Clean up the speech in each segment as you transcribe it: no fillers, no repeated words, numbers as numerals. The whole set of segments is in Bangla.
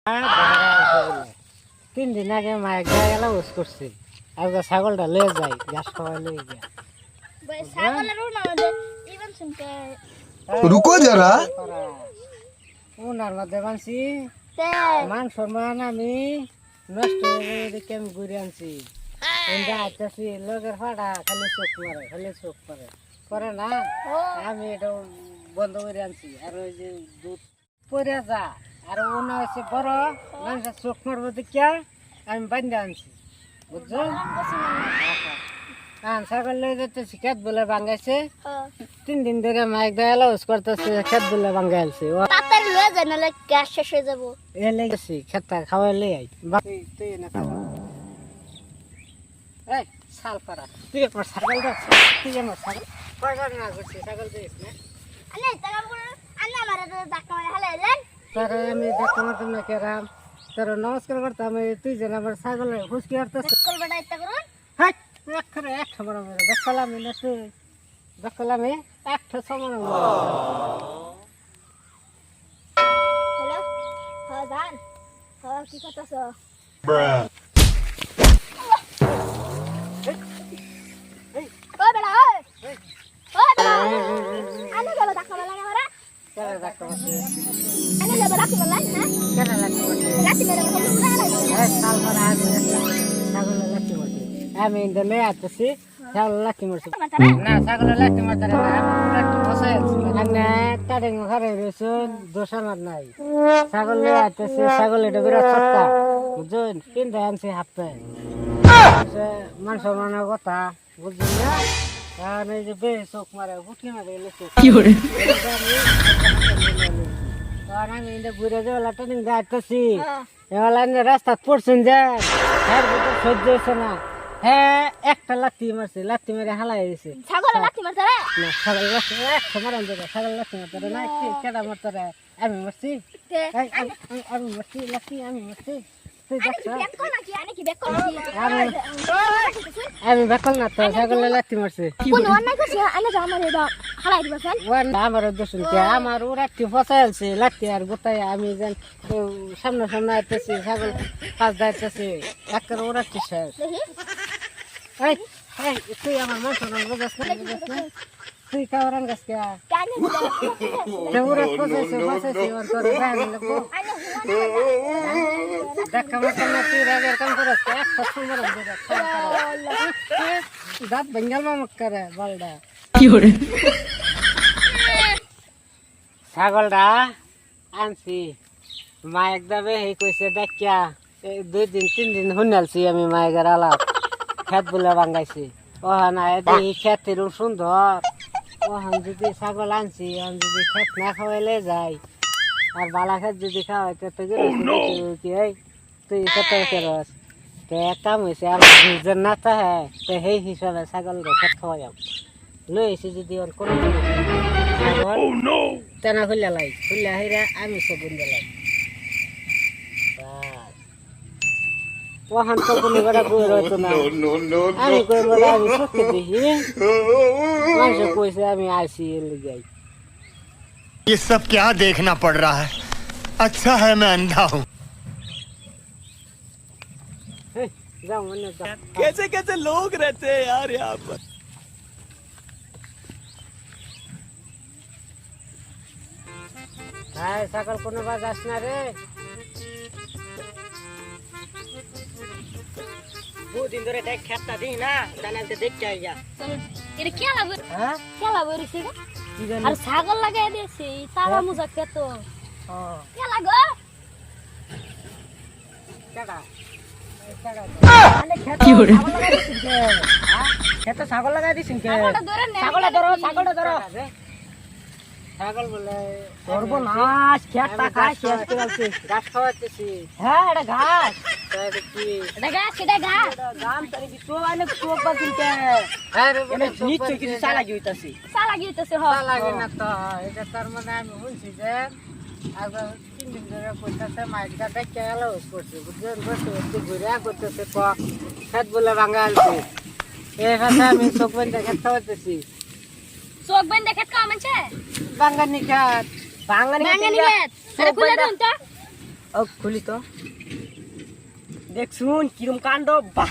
3 দিন আগে মায়ের গায়ে গেলা উস করছে আর ছাগলটা লয়ে যায় ঘাস খাওয়া লয়ে গিয়া रुको जरा উনার মধ্যে বানছি মান সম্মান আমি নষ্ট হয়ে দেখে আমি ঘুরে আনছি আইতাছি লগের ফাড়া খালি চোখ মারে করে না আমি এটা বন্ধ করে আনছি আর ওই যে দুধ পরে যা আর ওনা হচ্ছে বড় মানুষের চোখ মারবো দেখিয়া আমি বান্ধে আনছি বুঝছো ছাগল লয়ে যেতেছি খেত বলে ভাঙ্গাইছে 3 দিন ধরে মাইক দেয়াল ইউজ করতেছে খেত বলে ভাঙ্গাইছে তাড়াতাড়ি লয়ে যায় নাহলে গ্যাস শেষ হয়ে যাবো এ লেগেছি খেতটা খাওয়াই লই আই তুই না এই শাল পারা তুই আমার ছাগল যাচ্ছে তুই আমার ছাগল কয়বার না করছি ছাগল দিস না আনে তাকাম করে আনে আমারে ধাক্কা মারে হালাইলেন তোর আমি ধাক্কা মারতাম না কেরাম তোর নমস্কার করতাম তুই যেন আমার ছাগলে হুসকি হাঁটতেছে করবেটা ইচ্ছা করুন হাট এক্ষরে একটা বড় বড় দেখলাম না তুই দেখলাম একটা সমান হ্যালো হ্যাঁ জান হ্যাঁ কি করতেছ ও বেড়া ও বেড়া আনে যাবে ধাক্কা মারলে আমারে কেন ধাক্কা মারছে আনে যাবে ধাক্কা মারলে হ্যাঁ কেন লাঠি মারছে লাঠি মেরে মেরে শাল পারা ছাগলের লাঠি মারছে আমি ইন্দে লয়ে আসতেছি ছাগলের লাঠি মারছে না ছাগলের লাঠি মারতে না লাঠি বসাই আছে কাটিং ঘরে রয়েছে দোষ আমার নাই ছাগল লয়ে আসতেছে ছাগল এটা বিরাট সত্তা বুঝছেন কিনতে আনছি হাতে মানুষ মানার কথা বুঝছেন না আর এই যে বে চোখ মারে বুটি মারে এলেছে আমি ইন্দে ঘুরে যাওয়া ট্রেনিং যাইতেছি এবার রাস্তা পড়ছেন যে হ্যাঁ সহ্য হয়েছে না হ্যাঁ একটা লাথি মারছে লাথি মেরে হালাই দিয়েছে ছাগলে লাঠি মারছে রে না ছাগল লাথি মারান দেবে ছাগল লাথি মারতে না কেডা মারতে আমি মারছি আমি মারছি লাথি আমি মারছি তুই দেখছ আমি বেকল না তো ছাগল লাথি মারছে কোন অন্যায় করছে আনে যা আমারে দাও হালাই দিবেন আমার দোষ আমার ওরা একটু ফসাইছে লাথি আর গোটায় আমি যেন সামনে সামনে আইতেছি ছাগল পাঁচ দাইতেছি একটা ওরা কি শেষ তুই আমার মানুষ বুঝাস না তুই কাওরান গাছ কে ওরা ফসাইছে তোর দেখা মাত্র না তুই রাগের কাম করাস একটা সুন্দর দাঁত বেঙ্গাল মামক করে বলডা ছাগলটা আনছি মা একদাবে এই কইছে ডাকিয়া 2 দিন 3 দিন শুনালছি আমি মায়ের আলাপ খেত বলে ভাঙ্গাইছি ওহান দেখি খেত এরকম সুন্দর ওহান যদি ছাগল আনছি ওহান যদি খেত না খাওয়াইলে যাই আর বালা খেত যদি খাওয়াইতে তো কি তুই কত রস তো এক কাম হয়েছে আমার দুজন না চাহে তো সেই হিসাবে ছাগল খেত খাওয়াই লই এসে যদি ওর কোনো ছাগল তেনা খুললে লাই খুললে হেরা আমি সব বুঝে লাই ওখান তো কোনো বেড়া বই রইতো না আমি কই বলে আমি সত্যি দেখি মানুষ কইছে আমি আসি যাই ये सब क्या देखना पड़ रहा है अच्छा है मैं अंधा हूँ যাও মনে যাও कैसे कैसे लोग रहते हैं यार यहाँ पर হ্যাঁ সকাল কোনো বাজ আস না রে दिन धरे देख खेता दी ना जाने से देख के आई जा এটা কি লাগবে হ্যাঁ কি লাগবে রে সিগা কি জানি আর ছাগল লাগাই দিয়েছি তারা মুজা খেত হ্যাঁ কি লাগবে কেডা কি করে খেত ছাগল লাগাই দিছিস কে ছাগলটা ধরে নে ছাগলটা ধরো ছাগল বলে সর্বনাশ খেতটা খাই শেষ করে আলছি ঘাস খাওয়াতেছি হ্যাঁ এটা ঘাস তাহলে কি এটা গাছ সেটা গাছ গাম তারি কি তো আনে চোখ বাকিল কে হ্যাঁ রে এনে নিশ্চয় কিছু চালাকি হইতাছে সালা গিয়েছে হ লাগে না তো এটা তার মানে আমি শুনছি যে আগে 3 দিন ধরে কইতাছে মাইকটা দেখে গেল করছে বুঝলেন বসে বসে ঘুরে করতেছে খেত বলে ভাঙা আনছে এই কথা আমি চোখ বন্ধ খেত খাওয়াতেছি চোখ বন্ধ খেত খাওয়া মানছে বাঙ্গানি খেত বাঙালি খেত আরে খুলে দেন তো ও খুলি তো দেখছুন কিরম কাণ্ড বাহ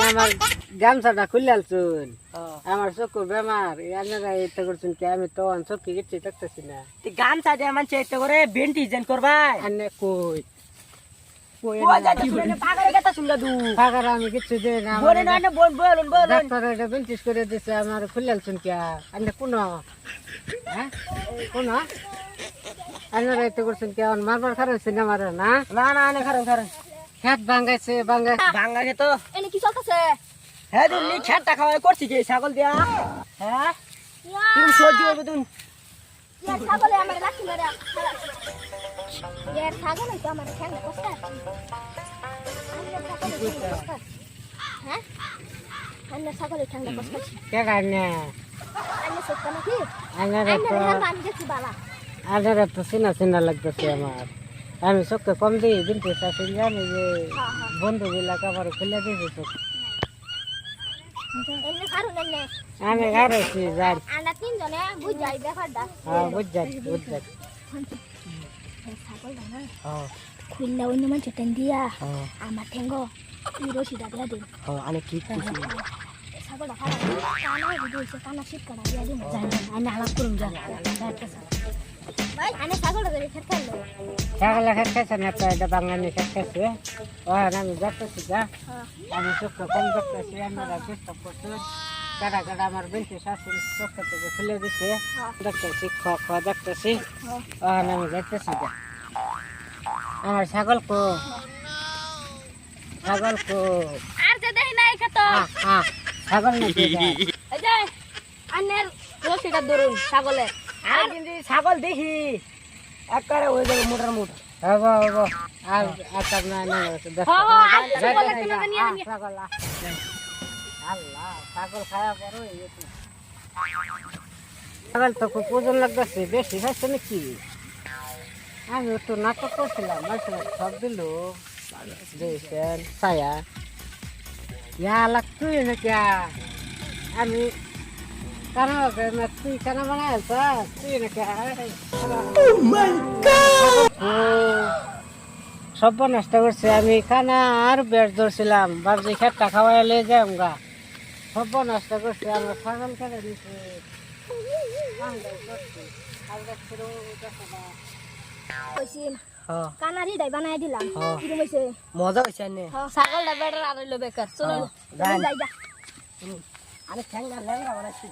আমার গামছাটা খুলে আলছুন আমার চকুর বেমার আপনারা এটা করছেন কি আমি তো চোখে কিছু দেখতেছি না গামছা দিয়ে মানছে একটা করে বেন্টি জেন করবাই আনে কই কই পাগলের কথা শুনলা দু ফাগার আমি কিছু দিই না বলে না না বলুন ডাক্তার এটা বেঞ্চিস করে দিছে আমার খুলে আলছুন কি আনে কোন হ্যাঁ কোন আপনারা এটা করছেন কি আমার মারবার খারাপ সিনেমা না না না না খারাপ খারাপ খেত ভাঙ্গাইছে ভাঙ্গাই বাংলাকে তো এনে কি চলতেছে হ্যাঁ দুলি খেটটা খাওয়াই করছি কি ছাগল দিয়া হ্যাঁ তুমি সহ্য হবে তুমি ইয়ার ছাগলে আমার লাঠি মেরে ইয়ার ছাগলে তো আমার ঠ্যাং কষ্ট হ্যাঁ আন্না ছাগলে ঠ্যাং কষ্ট কে কারণে আন্না সত্য নাকি আপনারা আন্না তো হ্যাঁ আমি দেখছি বালা আপনারা তো চিনা চিনা লাগতেছে আমার আমি চোখে কম দিই কিন্তু চাষি জানি যে বন্ধু বিলাক আমার খুলে দিয়েছে চোখ এনে কারণ এনে আমি হারাইছি যাই আন্না তিনজনে বুঝাই ব্যাপারটা হ্যাঁ বুঝাই ছাগল না হ্যাঁ খুললে অন্য মানুষ টেন দিয়া হ্যাঁ আমার ঠ্যাঙ্গ তুই রশিদা দিয়া দিন হ্যাঁ আমি কি ছাগলটা খারাপ কানা হইছে কানা শীত কানা দিয়া দিন আমি আলাপ করুন যা ভাই আনে ছাগলটা ধরে খেতে খেলো ছাগল খেতেছে না তো এটা বাঙালি খেতেছে আমি যাচ্ছি যা আমি চোখে কম দেখতেছি আপনারা ডিস্টার্ব করছেন কাটা কাটা আমার বেশি শাশুড়ি চোখে থেকে খুলে দিচ্ছে দেখতেছি খাওয়া দেখতেছি আমি যাইতেছি যা আমার ছাগল কো আর যে দেই নাই খেত ছাগল নাকি এই যে আনের রশিটা ধরুন ছাগলের আর কিন্তু ছাগল দেখি একবারে হয়ে যাবে মোটার মোটা হবো আর আচ্ছা না ছাগল আল্লাহ ছাগল খাওয়া পর ছাগল তো খুব ওজন লাগতেছে বেশি খাইছে নাকি আমি একটু নাটক করছিলাম মানুষের সব দিল দিয়েছেন ছায়া ইয়া লাগতুই নাকি আমি কানা তুই কানা বানাই তুই নাকি সব নষ্ট করছে আমি কানা আর বেশ ধরছিলাম ভাবছি খেটটা খাওয়াইলে যাই গা সব নষ্ট করছে আমরা ছাগল কেটে দিচ্ছে কানারি দাই বানাই দিলাম কিরম হইছে মজা হয়েছে আনে ছাগলটা বেটার আর হইলো বেকার চলো যাই। যাই যা আমি ঠ্যাঙ্গা ল্যাংড়া বানাচ্ছি